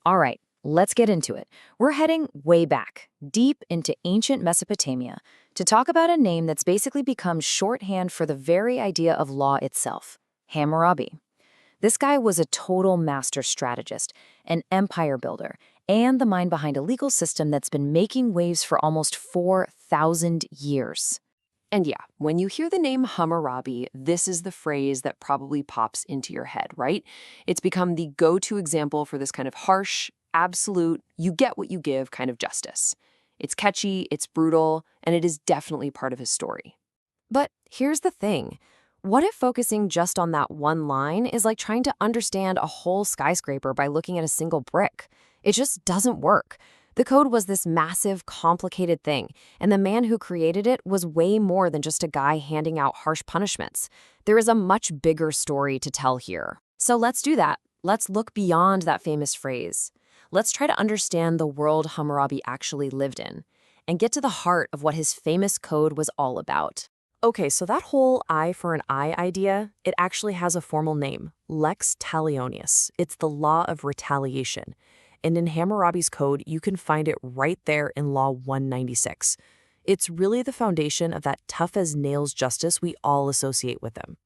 All right, let's get into it. We're heading way back, deep into ancient Mesopotamia, to talk about a name that's basically become shorthand for the very idea of law itself, Hammurabi. This guy was a total master strategist, an empire builder, and the mind behind a legal system that's been making waves for almost 4,000 years. And yeah, when you hear the name Hammurabi, this is the phrase that probably pops into your head, right? It's become the go-to example for this kind of harsh, absolute, you get what you give kind of justice. It's catchy, it's brutal, and it is definitely part of his story. But here's the thing. What if focusing just on that one line is like trying to understand a whole skyscraper by looking at a single brick? It just doesn't work. The code was this massive, complicated thing, and the man who created it was way more than just a guy handing out harsh punishments. There is a much bigger story to tell here. So let's do that. Let's look beyond that famous phrase. Let's try to understand the world Hammurabi actually lived in, and get to the heart of what his famous code was all about. Okay, so that whole eye for an eye idea, it actually has a formal name, lex talionis. It's the law of retaliation. And in Hammurabi's code, you can find it right there in Law 196. It's really the foundation of that tough-as-nails justice we all associate with him.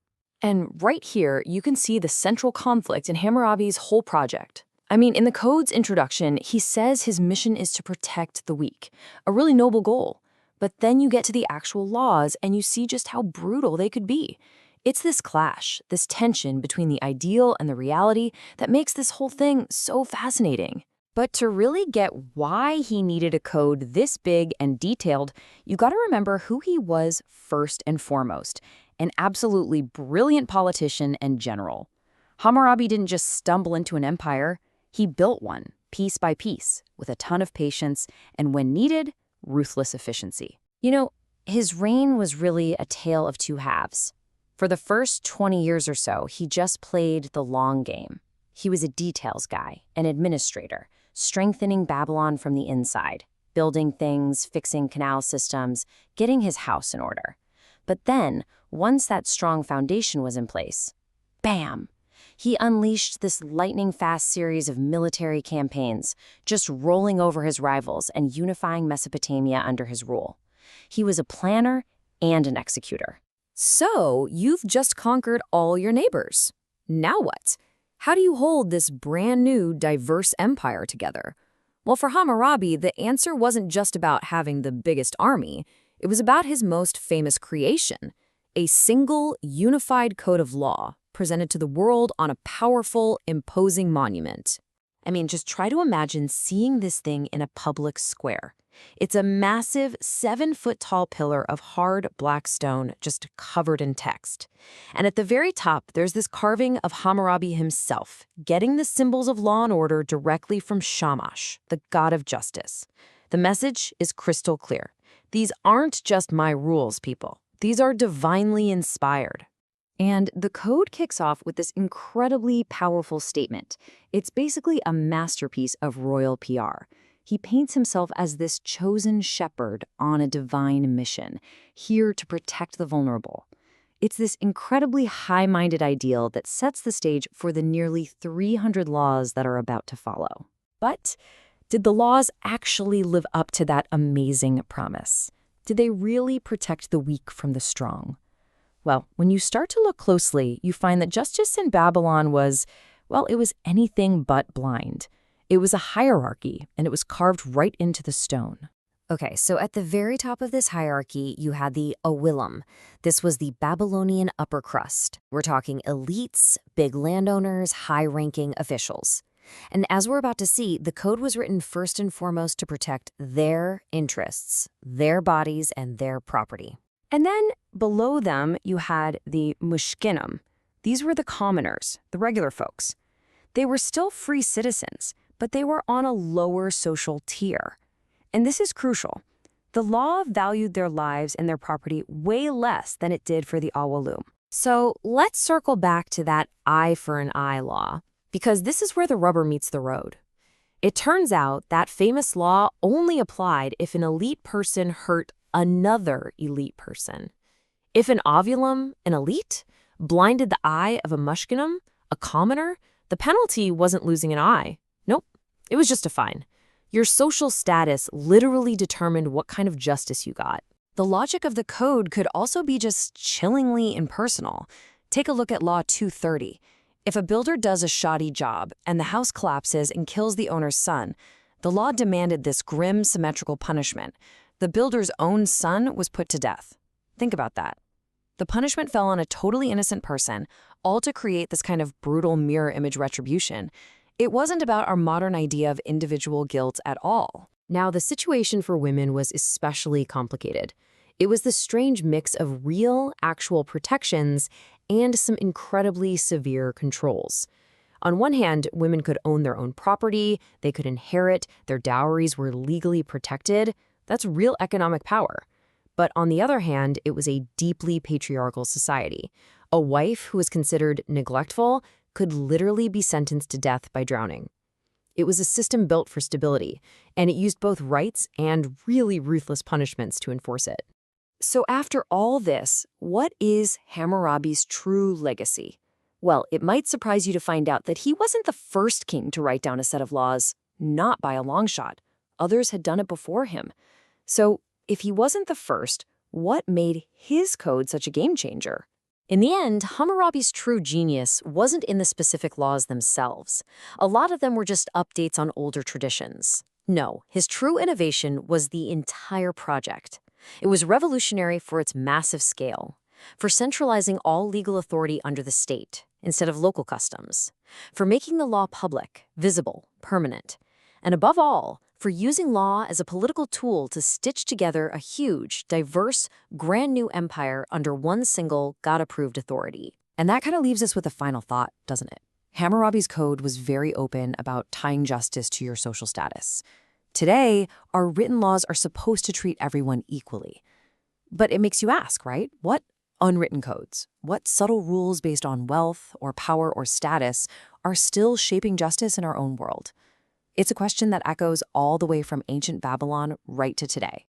And right here, you can see the central conflict in Hammurabi's whole project. I mean, in the code's introduction, he says his mission is to protect the weak, a really noble goal. But then you get to the actual laws and you see just how brutal they could be. It's this clash, this tension between the ideal and the reality that makes this whole thing so fascinating. But to really get why he needed a code this big and detailed, you gotta remember who he was first and foremost, an absolutely brilliant politician and general. Hammurabi didn't just stumble into an empire, he built one, piece by piece, with a ton of patience, and when needed, ruthless efficiency. You know, his reign was really a tale of two halves. For the first 20 years or so, he just played the long game. He was a details guy, an administrator, strengthening Babylon from the inside, building things, fixing canal systems, getting his house in order. But then, once that strong foundation was in place, bam! He unleashed this lightning-fast series of military campaigns, just rolling over his rivals and unifying Mesopotamia under his rule. He was a planner and an executor. So, you've just conquered all your neighbors. Now what? How do you hold this brand new, diverse empire together? Well, for Hammurabi, the answer wasn't just about having the biggest army. It was about his most famous creation, a single, unified code of law presented to the world on a powerful, imposing monument. I mean, just try to imagine seeing this thing in a public square. It's a massive 7-foot-tall pillar of hard black stone just covered in text. And at the very top, there's this carving of Hammurabi himself, getting the symbols of law and order directly from Shamash, the god of justice. The message is crystal clear. These aren't just my rules, people. These are divinely inspired. And the code kicks off with this incredibly powerful statement. It's basically a masterpiece of royal PR. He paints himself as this chosen shepherd on a divine mission, here to protect the vulnerable. It's this incredibly high-minded ideal that sets the stage for the nearly 300 laws that are about to follow. But did the laws actually live up to that amazing promise? Did they really protect the weak from the strong? Well, when you start to look closely, you find that justice in Babylon was, well, it was anything but blind. It was a hierarchy, and it was carved right into the stone. Okay, so at the very top of this hierarchy, you had the Awilim. This was the Babylonian upper crust. We're talking elites, big landowners, high-ranking officials. And as we're about to see, the code was written first and foremost to protect their interests, their bodies, and their property. And then below them, you had the Mushkinim. These were the commoners, the regular folks. They were still free citizens, but they were on a lower social tier. And this is crucial. The law valued their lives and their property way less than it did for the Awalum. So let's circle back to that eye for an eye law, because this is where the rubber meets the road. It turns out that famous law only applied if an elite person hurt another elite person. If an ovulum, an elite, blinded the eye of a mushkinim, a commoner, the penalty wasn't losing an eye. Nope, It was just a fine. Your social status literally determined what kind of justice you got. The logic of the code could also be just chillingly impersonal. Take a look at Law 230. If a builder does a shoddy job and the house collapses and kills the owner's son, the law demanded this grim, symmetrical punishment. The builder's own son was put to death. Think about that. The punishment fell on a totally innocent person, all to create this kind of brutal mirror image retribution. It wasn't about our modern idea of individual guilt at all. Now, the situation for women was especially complicated. It was the strange mix of real, actual protections and some incredibly severe controls. On one hand, women could own their own property, they could inherit, their dowries were legally protected. That's real economic power. But on the other hand, it was a deeply patriarchal society. A wife who was considered neglectful could literally be sentenced to death by drowning. It was a system built for stability, and it used both rights and really ruthless punishments to enforce it. So after all this, what is Hammurabi's true legacy? Well, it might surprise you to find out that he wasn't the first king to write down a set of laws, not by a long shot. Others had done it before him. So if he wasn't the first, what made his code such a game changer? In the end, Hammurabi's true genius wasn't in the specific laws themselves. A lot of them were just updates on older traditions. No, his true innovation was the entire project. It was revolutionary for its massive scale, for centralizing all legal authority under the state instead of local customs, for making the law public, visible, permanent, and above all, for using law as a political tool to stitch together a huge, diverse, brand new empire under one single, God-approved authority. And that kind of leaves us with a final thought, doesn't it? Hammurabi's code was very open about tying justice to your social status. Today, our written laws are supposed to treat everyone equally. But it makes you ask, right? What unwritten codes, what subtle rules based on wealth or power or status are still shaping justice in our own world? It's a question that echoes all the way from ancient Babylon right to today.